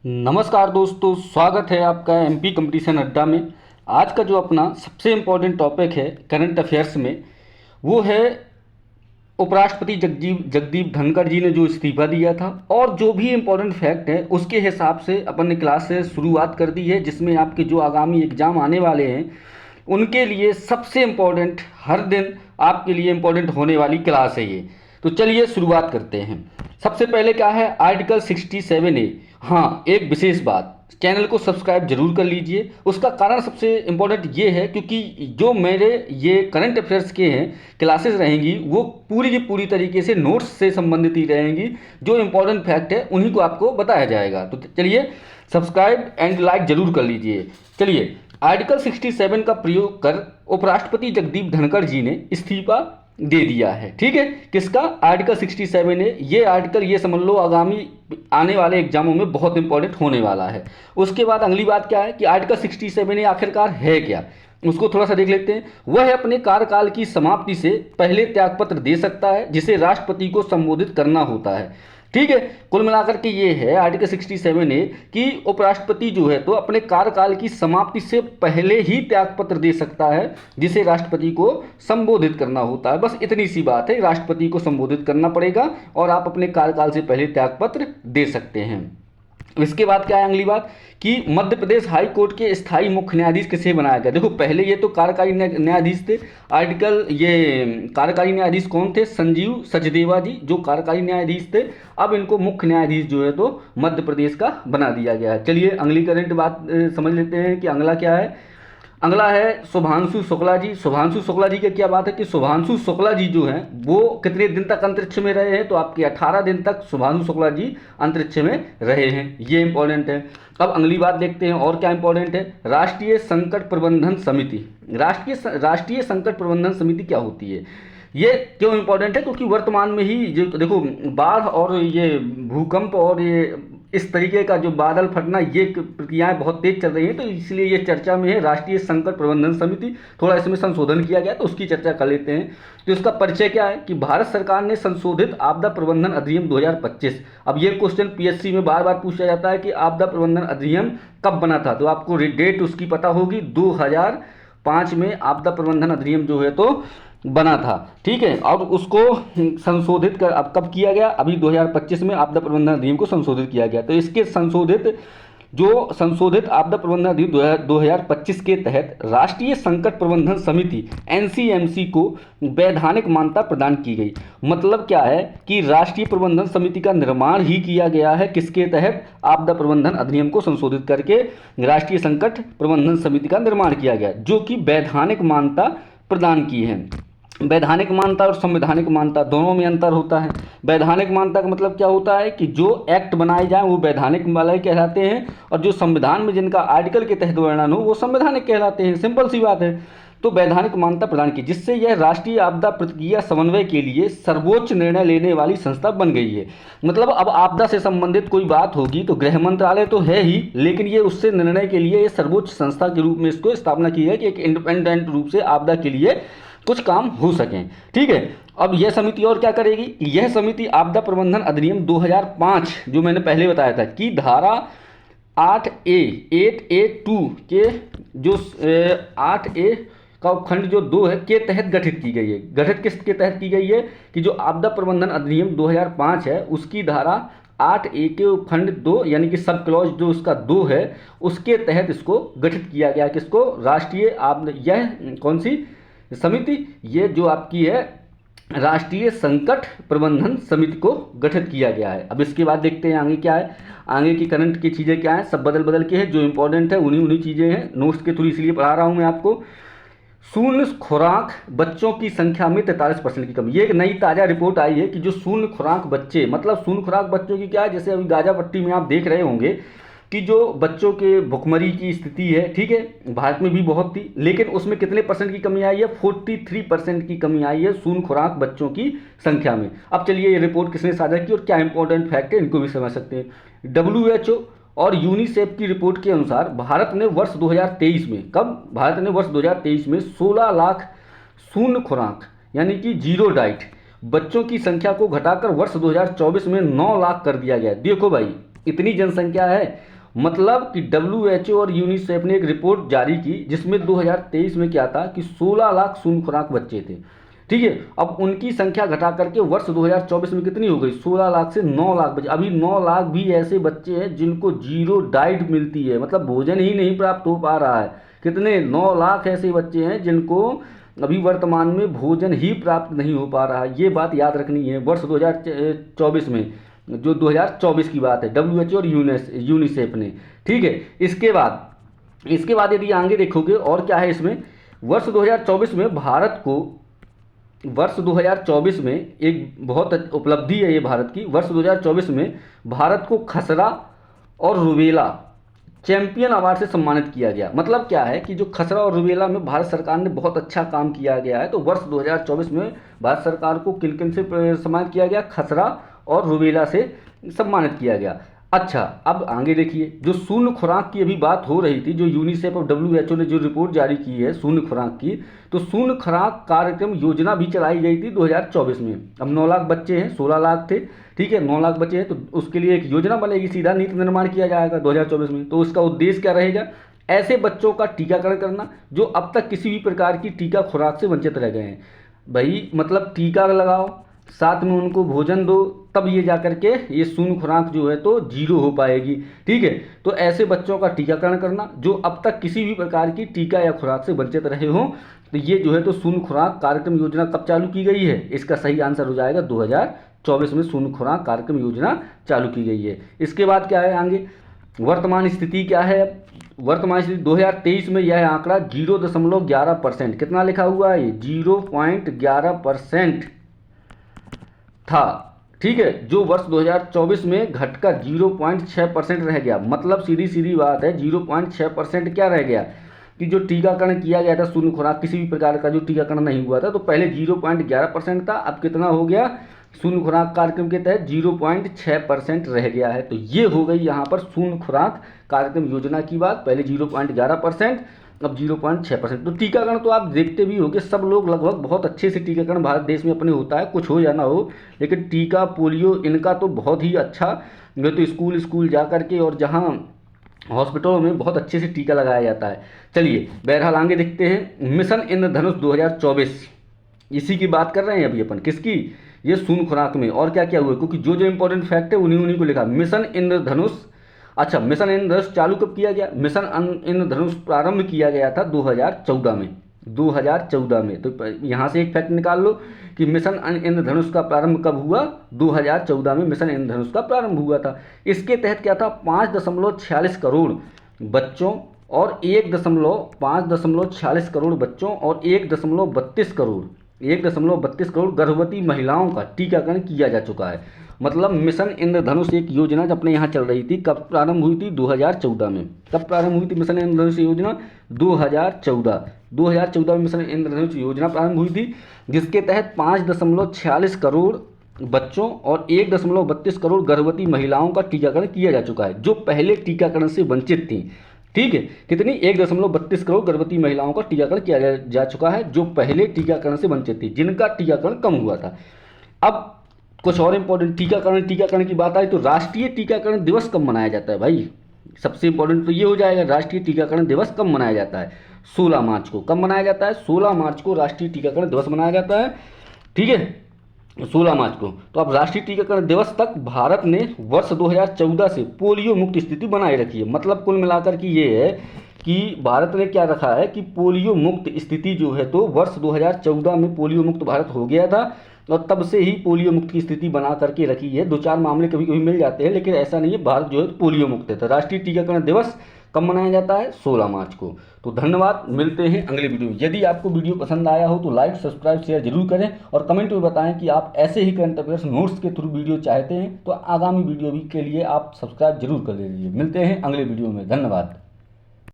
नमस्कार दोस्तों, स्वागत है आपका एमपी कंपटीशन अड्डा में। आज का जो अपना सबसे इम्पोर्टेंट टॉपिक है करंट अफेयर्स में, वो है उपराष्ट्रपति जगदीप धनखड़ जी ने जो इस्तीफा दिया था, और जो भी इम्पोर्टेंट फैक्ट है उसके हिसाब से अपन ने क्लास से शुरुआत कर दी है, जिसमें आपके जो आगामी एग्ज़ाम आने वाले हैं उनके लिए सबसे इम्पोर्टेंट, हर दिन आपके लिए इम्पोर्टेंट होने वाली क्लास है ये। तो चलिए शुरुआत करते हैं। सबसे पहले क्या है, आर्टिकल 67A। हाँ, एक विशेष बात, चैनल को सब्सक्राइब जरूर कर लीजिए। उसका कारण सबसे इम्पोर्टेंट ये है क्योंकि जो मेरे ये करंट अफेयर्स के हैं क्लासेस रहेंगी, वो पूरी की पूरी तरीके से नोट्स से संबंधित ही रहेंगी। जो इम्पोर्टेंट फैक्ट है उन्हीं को आपको बताया जाएगा। तो चलिए सब्सक्राइब एंड लाइक जरूर कर लीजिए। चलिए, आर्टिकल 67 का प्रयोग कर उपराष्ट्रपति जगदीप धनखड़ जी ने इस्तीफा दे दिया है। ठीक है, किसका? आर्टिकल 67 है। ये आर्टिकल, ये समझ लो, आगामी आने वाले एग्जामों में बहुत इंपॉर्टेंट होने वाला है। उसके बाद अगली बात क्या है कि आर्टिकल 67 आखिरकार है क्या, उसको थोड़ा सा देख लेते हैं। वह अपने कार्यकाल की समाप्ति से पहले त्यागपत्र दे सकता है जिसे राष्ट्रपति को संबोधित करना होता है। ठीक है, कुल मिलाकर के ये है आर्टिकल 67A कि उपराष्ट्रपति जो है तो अपने कार्यकाल की समाप्ति से पहले ही त्यागपत्र दे सकता है जिसे राष्ट्रपति को संबोधित करना होता है। बस इतनी सी बात है, राष्ट्रपति को संबोधित करना पड़ेगा और आप अपने कार्यकाल से पहले त्यागपत्र दे सकते हैं। इसके बाद क्या है अगली बात कि मध्य प्रदेश हाई कोर्ट के स्थायी मुख्य न्यायाधीश किसे बनाया गया। देखो, पहले ये तो कार्यकारी न्यायाधीश थे। आर्टिकल ये कार्यकारी न्यायाधीश कौन थे? संजीव सचदेवा जी, जो कार्यकारी न्यायाधीश थे। अब इनको मुख्य न्यायाधीश जो है तो मध्य प्रदेश का बना दिया गया है। चलिए अगली करंट बात समझ लेते हैं कि अगला क्या है। अगला है शुभांशु शुक्ला जी। शुभांशु शुक्ला जी की क्या बात है कि शुभांशु शुक्ला जी जो हैं वो कितने दिन तक अंतरिक्ष में रहे हैं? तो आपके 18 दिन तक शुभांशु शुक्ला जी अंतरिक्ष में रहे हैं। ये इंपॉर्टेंट है। अब अगली बात देखते हैं और क्या इंपॉर्टेंट है। राष्ट्रीय संकट प्रबंधन समिति। राष्ट्रीय संकट प्रबंधन समिति क्या होती है? ये क्यों इंपॉर्टेंट है? क्योंकि वर्तमान में ही जो देखो, बाढ़ और ये भूकंप और ये इस तरीके का जो बादल फटना, ये प्रक्रियाएं बहुत तेज चल रही हैं, तो इसलिए ये चर्चा में है। राष्ट्रीय संकट प्रबंधन समिति, थोड़ा इसमें संशोधन किया गया तो उसकी चर्चा कर लेते हैं। तो इसका परिचय क्या है कि भारत सरकार ने संशोधित आपदा प्रबंधन अधिनियम 2025। अब ये क्वेश्चन पीएससी में बार बार पूछा जाता है कि आपदा प्रबंधन अधिनियम कब बना था, तो आपको डेट उसकी पता होगी। 2005 में आपदा प्रबंधन अधिनियम जो है तो बना था। ठीक है, और उसको संशोधित कर अब कब किया गया? अभी 2025 में आपदा प्रबंधन अधिनियम को संशोधित किया गया। तो इसके संशोधित आपदा प्रबंधन अधिनियम 2025 के तहत राष्ट्रीय संकट प्रबंधन समिति एनसीएमसी को वैधानिक मान्यता प्रदान की गई। मतलब क्या है कि राष्ट्रीय प्रबंधन समिति का निर्माण ही किया गया है किसके तहत? आपदा प्रबंधन अधिनियम को संशोधित करके राष्ट्रीय संकट प्रबंधन समिति का निर्माण किया गया, जो कि वैधानिक मान्यता प्रदान की है। वैधानिक मान्यता और संवैधानिक मान्यता दोनों में अंतर होता है। वैधानिक मान्यता का मतलब क्या होता है कि जो एक्ट बनाए जाएं वो वैधानिक वाले कहलाते हैं, और जो संविधान में जिनका आर्टिकल के तहत वर्णन हो वो संवैधानिक कहलाते हैं। सिंपल सी बात है। तो वैधानिक मान्यता प्रदान की, जिससे यह राष्ट्रीय आपदा प्रतिक्रिया समन्वय के लिए सर्वोच्च निर्णय लेने वाली संस्था बन गई है। मतलब अब आपदा से संबंधित कोई बात होगी तो गृह मंत्रालय तो है ही, लेकिन ये उससे निर्णय के लिए ये सर्वोच्च संस्था के रूप में इसको स्थापना की है कि एक इंडिपेंडेंट रूप से आपदा के लिए कुछ काम हो सकें। ठीक है, अब यह समिति और क्या करेगी? यह समिति आपदा प्रबंधन अधिनियम 2005 जो मैंने पहले बताया था कि धारा 8A 2 के जो 8A का उपखंड जो 2 है के तहत गठित की गई है। गठित किसके तहत की गई है? कि जो आपदा प्रबंधन अधिनियम 2005 है उसकी धारा 8A के उपखंड 2 यानी कि सब क्लॉज जो उसका 2 है उसके तहत इसको गठित किया गया। किसको? राष्ट्रीय आपदा, यह कौन सी समिति? ये जो आपकी है राष्ट्रीय संकट प्रबंधन समिति को गठित किया गया है। अब इसके बाद देखते हैं आगे क्या है। आगे की करंट की चीज़ें क्या हैं, सब बदल के हैं। जो इंपॉर्टेंट है उन्हीं चीज़ें हैं। नोट्स के थ्रू इसलिए पढ़ा रहा हूँ मैं आपको। शून्य खुराक बच्चों की संख्या में 43% की कमी। ये एक नई ताज़ा रिपोर्ट आई है कि जो शून्य खुराक बच्चे, मतलब शून्य खुराक बच्चों की क्या है, जैसे अभी गाजा पट्टी में आप देख रहे होंगे कि जो बच्चों के भुखमरी की स्थिति है, ठीक है, भारत में भी बहुत थी, लेकिन उसमें कितने परसेंट की कमी आई है? 43% की कमी आई है शून्य खुराक बच्चों की संख्या में। अब चलिए ये रिपोर्ट किसने साझा की और क्या इंपॉर्टेंट फैक्ट है इनको भी समझ सकते हैं। WHO और यूनिसेफ की रिपोर्ट के अनुसार भारत ने वर्ष 2023 में, कब? भारत ने वर्ष 2023 में 16 लाख शून्य खुराक यानी कि जीरो डाइट बच्चों की संख्या को घटाकर वर्ष 2024 में 9 लाख कर दिया गया। देखो भाई, इतनी जनसंख्या है मतलब कि WHO और यूनिसेफ ने एक रिपोर्ट जारी की जिसमें 2023 में क्या था कि 16 लाख शून्य खुराक बच्चे थे। ठीक है, अब उनकी संख्या घटा करके वर्ष 2024 में कितनी हो गई, 16 लाख से 9 लाख बच्चे। अभी 9 लाख भी ऐसे बच्चे हैं जिनको जीरो डाइट मिलती है, मतलब भोजन ही नहीं प्राप्त हो पा रहा है। कितने, 9 लाख ऐसे बच्चे हैं जिनको अभी वर्तमान में भोजन ही प्राप्त नहीं हो पा रहा है। ये बात याद रखनी है वर्ष 2024 में, जो 2024 की बात है, WHO और यूनिसेफ ने। ठीक है, इसके बाद यदि आगे देखोगे और क्या है इसमें, वर्ष 2024 में वर्ष 2024 में एक बहुत उपलब्धि है ये भारत की। वर्ष 2024 में भारत को खसरा और रुबेला चैंपियन अवार्ड से सम्मानित किया गया। मतलब क्या है कि जो खसरा और रुबेला में भारत सरकार ने बहुत अच्छा काम किया गया है, तो वर्ष 2024 में भारत सरकार को किन किन से सम्मानित किया गया, खसरा और रुबेला से सम्मानित किया गया। अच्छा, अब आगे देखिए, जो शून्य खुराक की अभी बात हो रही थी, जो यूनिसेफ और WHO ने जो रिपोर्ट जारी की है शून्य खुराक की, तो शून्य खुराक कार्यक्रम योजना भी चलाई गई थी 2024 में। अब 9 लाख बच्चे हैं, 16 लाख थे, ठीक है, 9 लाख बच्चे हैं, तो उसके लिए एक योजना बनेगी, सीधा नीति निर्माण किया जाएगा 2024 में। तो उसका उद्देश्य क्या रहेगा, ऐसे बच्चों का टीकाकरण करना जो अब तक किसी भी प्रकार की टीका खुराक से वंचित रह गए हैं। भाई मतलब टीका लगाओ, साथ में उनको भोजन दो, तब ये जाकर के ये शून्य खुराक जो है तो जीरो हो पाएगी। ठीक है, तो ऐसे बच्चों का टीकाकरण करना जो अब तक किसी भी प्रकार की टीका या खुराक से वंचित रहे हों, तो ये जो है तो शून्य खुराक कार्यक्रम योजना कब चालू की गई है, इसका सही आंसर हो जाएगा 2024 में शून्य खुराक कार्यक्रम योजना चालू की गई है। इसके बाद क्या है आगे, वर्तमान स्थिति क्या है, वर्तमान स्थिति 2023 में यह आंकड़ा 0.11%, कितना लिखा हुआ है, 0.11% था। ठीक है, जो वर्ष 2024 में घटकर 0.6% रह गया। मतलब सीधी बात है, 0.6% क्या रह गया कि जो टीकाकरण किया गया था शून्य खुराक, किसी भी प्रकार का जो टीकाकरण नहीं हुआ था, तो पहले 0.11% था, अब कितना हो गया, शून्य खुराक कार्यक्रम के तहत 0.6% रह गया है। तो ये हो गई यहाँ पर शून्य खुराक कार्यक्रम योजना की बात, पहले 0.11%, अब 0.6%। तो टीकाकरण तो आप देखते भी होंगे, सब लोग लगभग बहुत अच्छे से टीकाकरण भारत देश में अपने होता है, कुछ हो या ना हो, लेकिन टीका, पोलियो, इनका तो बहुत ही अच्छा, ये तो स्कूल जा करके और जहाँ हॉस्पिटलों में बहुत अच्छे से टीका लगाया जाता है। चलिए बहरहाल आगे देखते हैं, मिशन इंद्रधनुष 2024, इसी की बात कर रहे हैं अभी अपन, किसकी, ये शून्य खुराक में। और क्या क्या हुआ, क्योंकि जो इंपॉर्टेंट फैक्ट है उन्हीं को लिखा, मिशन इंद्रधनुष। अच्छा, मिशन इंद्रधनुष चालू कब किया गया, मिशन इंद्रधनुष प्रारंभ किया गया था 2014 में, 2014 में। तो यहाँ से एक फैक्ट निकाल लो कि मिशन इंद्रधनुष का प्रारंभ कब हुआ, 2014 में मिशन इंद्रधनुष का प्रारंभ हुआ था। इसके तहत क्या था, 5.46 करोड़ बच्चों और 5.46 करोड़ बच्चों और 1.32 करोड़ गर्भवती महिलाओं का टीकाकरण किया जा चुका है। मतलब मिशन इंद्रधनुष एक योजना जो अपने यहाँ चल रही थी, कब प्रारंभ हुई थी, 2014 में। कब प्रारंभ हुई थी मिशन इंद्रधनुष योजना, 2014 में मिशन इंद्रधनुष योजना प्रारंभ हुई थी, जिसके तहत 5.46 करोड़ बच्चों और 1.32 करोड़ गर्भवती महिलाओं का टीकाकरण किया जा चुका है, जो पहले टीकाकरण से वंचित थी। ठीक है, कितनी, 1.32 करोड़ गर्भवती महिलाओं का टीकाकरण किया जा चुका है, जो पहले टीकाकरण से वंचित थी, जिनका टीकाकरण कम हुआ था। अब कुछ और इंपॉर्टेंट टीकाकरण की बात आई तो राष्ट्रीय टीकाकरण दिवस कब मनाया जाता है भाई, सबसे इंपॉर्टेंट तो ये हो जाएगा, राष्ट्रीय टीकाकरण दिवस कब मनाया जाता है, 16 मार्च को। कब मनाया जाता है, 16 मार्च को राष्ट्रीय टीकाकरण दिवस मनाया जाता है। ठीक है, 16 मार्च को। तो अब राष्ट्रीय टीकाकरण दिवस तक भारत ने वर्ष 2014 से पोलियो मुक्त स्थिति बनाए रखी है। मतलब कुल मिलाकर की ये है कि भारत ने क्या रखा है कि पोलियो मुक्त स्थिति जो है तो वर्ष 2014 में पोलियो मुक्त भारत हो गया था, और तब से ही पोलियो मुक्त की स्थिति बना करके रखी है। 2-4 मामले कभी कभी मिल जाते हैं, लेकिन ऐसा नहीं है, भारत जो है पोलियो मुक्त है। तो राष्ट्रीय टीकाकरण दिवस कब मनाया जाता है, 16 मार्च को। तो धन्यवाद, मिलते हैं अगले वीडियो में। यदि आपको वीडियो पसंद आया हो तो लाइक, सब्सक्राइब, शेयर जरूर करें, और कमेंट में बताएं कि आप ऐसे ही करंट अफेयर्स नोट्स के थ्रू वीडियो चाहते हैं, तो आगामी वीडियो के लिए आप सब्सक्राइब जरूर कर लीजिए। मिलते हैं अगले वीडियो में, धन्यवाद।